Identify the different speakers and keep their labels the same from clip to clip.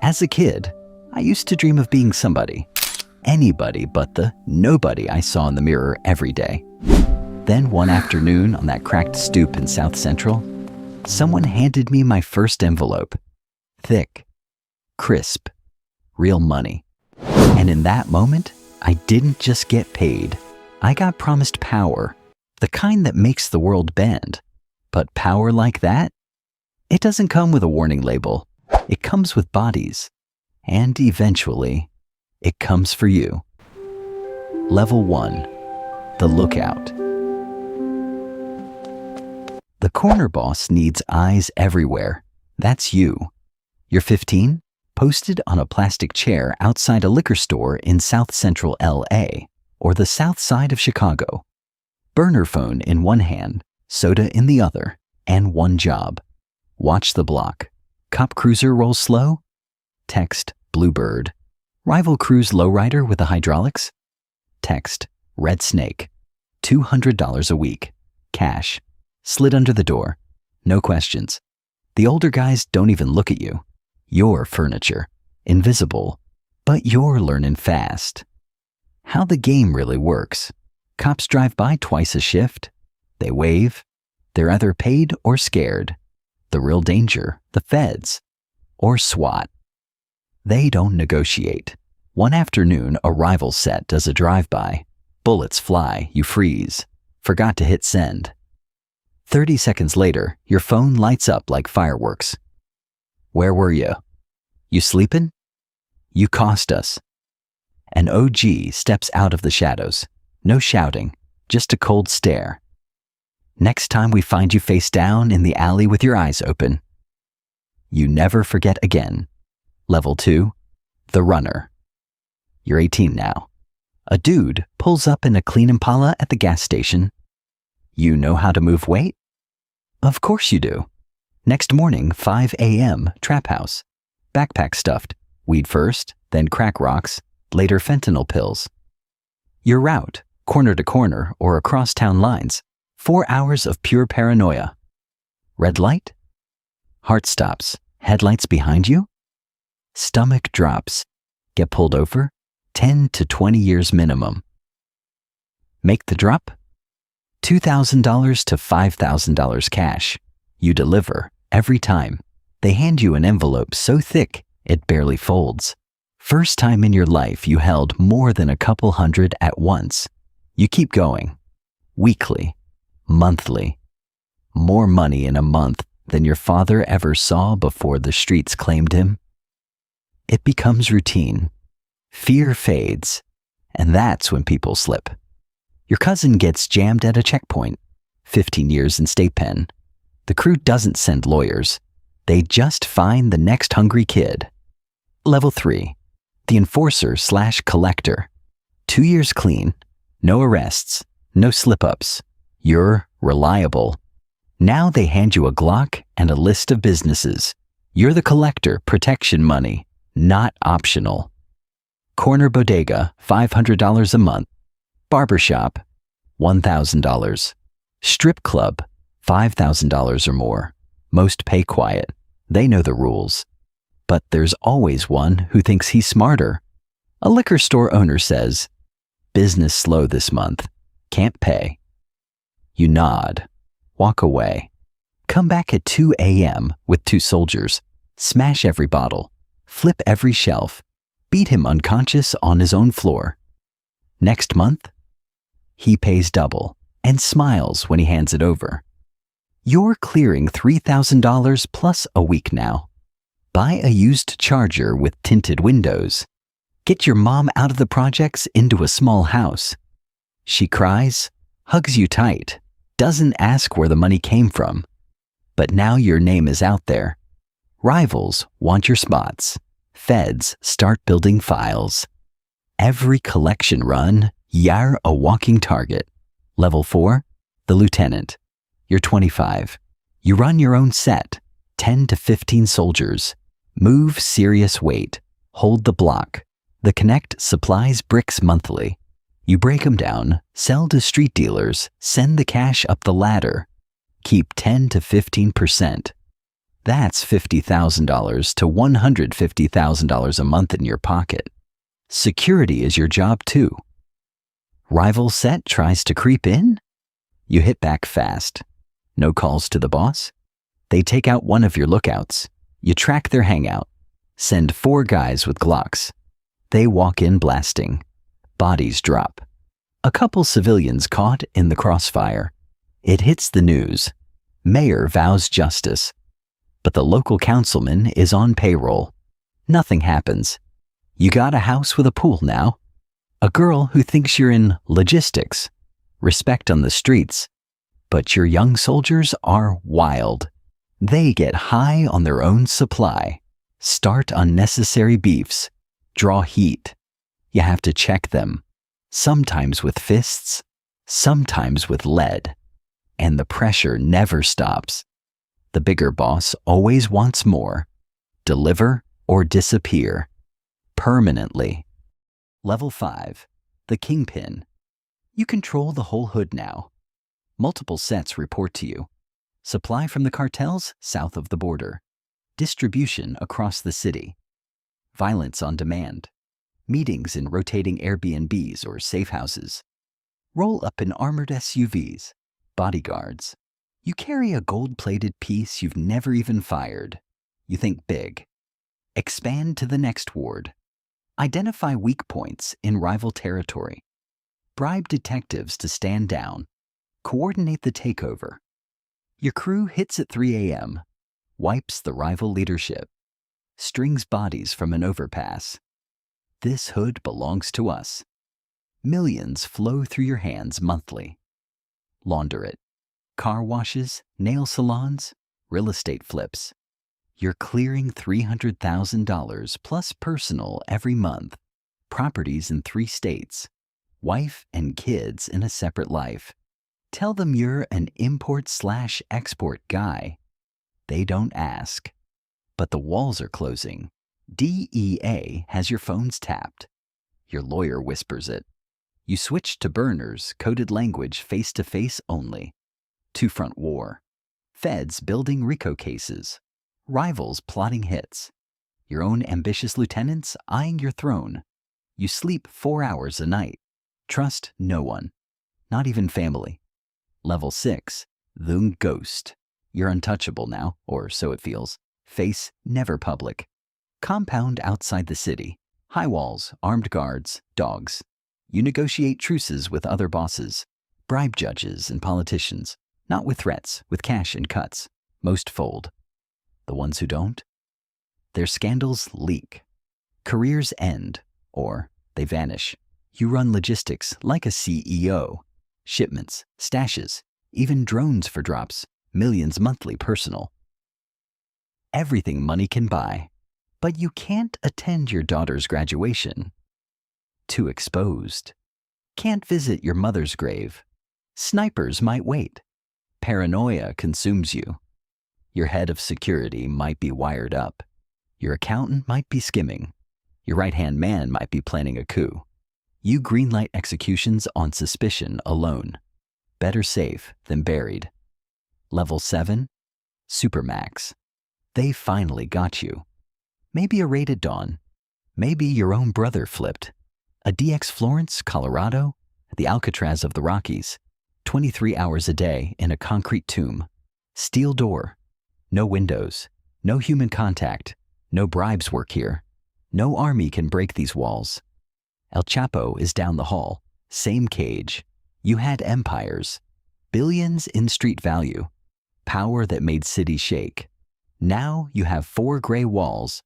Speaker 1: As a kid, I used to dream of being somebody. Anybody but the nobody I saw in the mirror every day. Then one afternoon on that cracked stoop in South Central, someone handed me my first envelope. Thick, crisp, real money. And in that moment, I didn't just get paid. I got promised power, the kind that makes the world bend. But power like that? It doesn't come with a warning label. It comes with bodies. And eventually, it comes for you. Level 1. The Lookout. The corner boss needs eyes everywhere. That's you. You're 15, posted on a plastic chair outside a liquor store in South Central LA, or the South Side of Chicago. Burner phone in one hand, soda in the other, and one job. Watch the block. Cop cruiser rolls slow? Text Bluebird. Rival cruise lowrider with the hydraulics? Text Red Snake. $200 a week. Cash. Slid under the door. No questions. The older guys don't even look at you. You're furniture. Invisible. But you're learning fast. How the game really works. Cops drive by twice a shift. They wave. They're either paid or scared. The real danger, the feds, or SWAT. They don't negotiate. One afternoon, a rival set does a drive-by. Bullets fly, you freeze. Forgot to hit send. 30 seconds later, your phone lights up like fireworks. Where were you? You sleeping? You cost us. An OG steps out of the shadows. No shouting, just a cold stare. Next time we find you face down in the alley with your eyes open. You never forget again. Level 2. The Runner. You're 18 now. A dude pulls up in a clean Impala at the gas station. You know how to move weight? Of course you do. Next morning, 5 a.m., trap house. Backpack stuffed. Weed first, then crack rocks, later fentanyl pills. Your route, corner to corner or across town lines. 4 hours of pure paranoia. Red light? Heart stops. Headlights behind you? Stomach drops. Get pulled over? 10 to 20 years minimum. Make the drop? $2,000 to $5,000 cash. You deliver every time. They hand you an envelope so thick it barely folds. First time in your life you held more than a couple hundred at once. You keep going. Weekly. Monthly. More money in a month than your father ever saw before the streets claimed him. It becomes routine. Fear fades. And that's when people slip. Your cousin gets jammed at a checkpoint. 15 years in state pen. The crew doesn't send lawyers. They just find the next hungry kid. Level 3. The Enforcer/Collector. 2 years clean. No arrests. No slip-ups. You're reliable. Now they hand you a Glock and a list of businesses. You're the collector, protection money, not optional. Corner bodega, $500 a month. Barbershop, $1,000. Strip club, $5,000 or more. Most pay quiet. They know the rules. But there's always one who thinks he's smarter. A liquor store owner says, "Business slow this month. Can't pay." You nod. Walk away. Come back at 2 a.m. with 2 soldiers. Smash every bottle. Flip every shelf. Beat him unconscious on his own floor. Next month, he pays double and smiles when he hands it over. You're clearing $3,000 plus a week now. Buy a used charger with tinted windows. Get your mom out of the projects into a small house. She cries, hugs you tight, doesn't ask where the money came from. But now your name is out there. Rivals want your spots. Feds start building files. Every collection run, you're a walking target. Level 4, the Lieutenant. You're 25. You run your own set, 10 to 15 soldiers. Move serious weight. Hold the block. The Connect supplies bricks monthly. You break them down, sell to street dealers, send the cash up the ladder. Keep 10 to 15%. That's $50,000 to $150,000 a month in your pocket. Security is your job too. Rival set tries to creep in? You hit back fast. No calls to the boss? They take out one of your lookouts. You track their hangout. Send 4 guys with Glocks. They walk in blasting. Bodies drop. A couple civilians caught in the crossfire. It hits the news. Mayor vows justice. But the local councilman is on payroll. Nothing happens. You got a house with a pool now. A girl who thinks you're in logistics. Respect on the streets. But your young soldiers are wild. They get high on their own supply. Start unnecessary beefs. Draw heat. You have to check them. Sometimes with fists. Sometimes with lead. And the pressure never stops. The bigger boss always wants more. Deliver or disappear. Permanently. Level 5. The Kingpin. You control the whole hood now. Multiple sets report to you. Supply from the cartels south of the border. Distribution across the city. Violence on demand. Meetings in rotating Airbnbs or safe houses. Roll up in armored SUVs. Bodyguards. You carry a gold-plated piece you've never even fired. You think big. Expand to the next ward. Identify weak points in rival territory. Bribe detectives to stand down. Coordinate the takeover. Your crew hits at 3 a.m. Wipes the rival leadership. Strings bodies from an overpass. This hood belongs to us. Millions flow through your hands monthly. Launder it. Car washes, nail salons, real estate flips. You're clearing $300,000 plus personal every month. Properties in 3 states. Wife and kids in a separate life. Tell them you're an import/export guy. They don't ask. But the walls are closing. DEA has your phones tapped. Your lawyer whispers it. You switch to burners, coded language, face-to-face only. Two-front war. Feds building RICO cases. Rivals plotting hits. Your own ambitious lieutenants eyeing your throne. You sleep 4 hours a night. Trust no one. Not even family. Level 6. The Ghost. You're untouchable now, or so it feels. Face never public. Compound outside the city. High walls, armed guards, dogs. You negotiate truces with other bosses. Bribe judges and politicians. Not with threats, with cash and cuts. Most fold. The ones who don't? Their scandals leak. Careers end, or they vanish. You run logistics like a CEO. Shipments, stashes, even drones for drops. Millions monthly personal. Everything money can buy. But you can't attend your daughter's graduation. Too exposed. Can't visit your mother's grave. Snipers might wait. Paranoia consumes you. Your head of security might be wired up. Your accountant might be skimming. Your right-hand man might be planning a coup. You greenlight executions on suspicion alone. Better safe than buried. Level 7. Supermax. They finally got you. Maybe a raided dawn. Maybe your own brother flipped. A DX Florence, Colorado, the Alcatraz of the Rockies. 23 hours a day in a concrete tomb. Steel door. No windows. No human contact. No bribes work here. No army can break these walls. El Chapo is down the hall. Same cage. You had empires. Billions in street value. Power that made cities shake. Now you have 4 gray walls.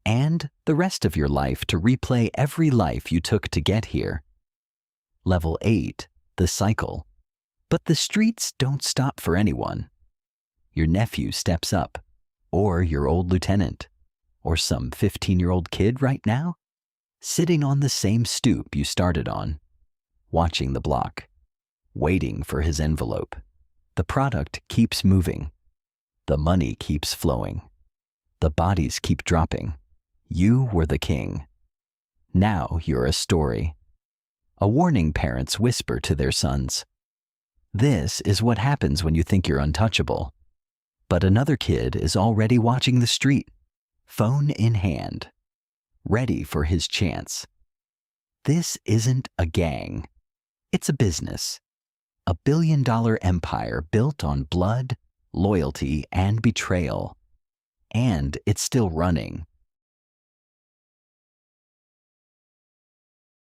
Speaker 1: And the rest of your life to replay every life you took to get here. Level 8. The cycle. But the streets don't stop for anyone. Your nephew steps up. Or your old lieutenant. Or some 15-year-old kid right now. Sitting on the same stoop you started on. Watching the block. Waiting for his envelope. The product keeps moving. The money keeps flowing. The bodies keep dropping. You were the king. Now you're a story. A warning parents whisper to their sons. This is what happens when you think you're untouchable. But another kid is already watching the street, phone in hand, ready for his chance. This isn't a gang. It's a business. A billion-dollar empire built on blood, loyalty, and betrayal. And it's still running.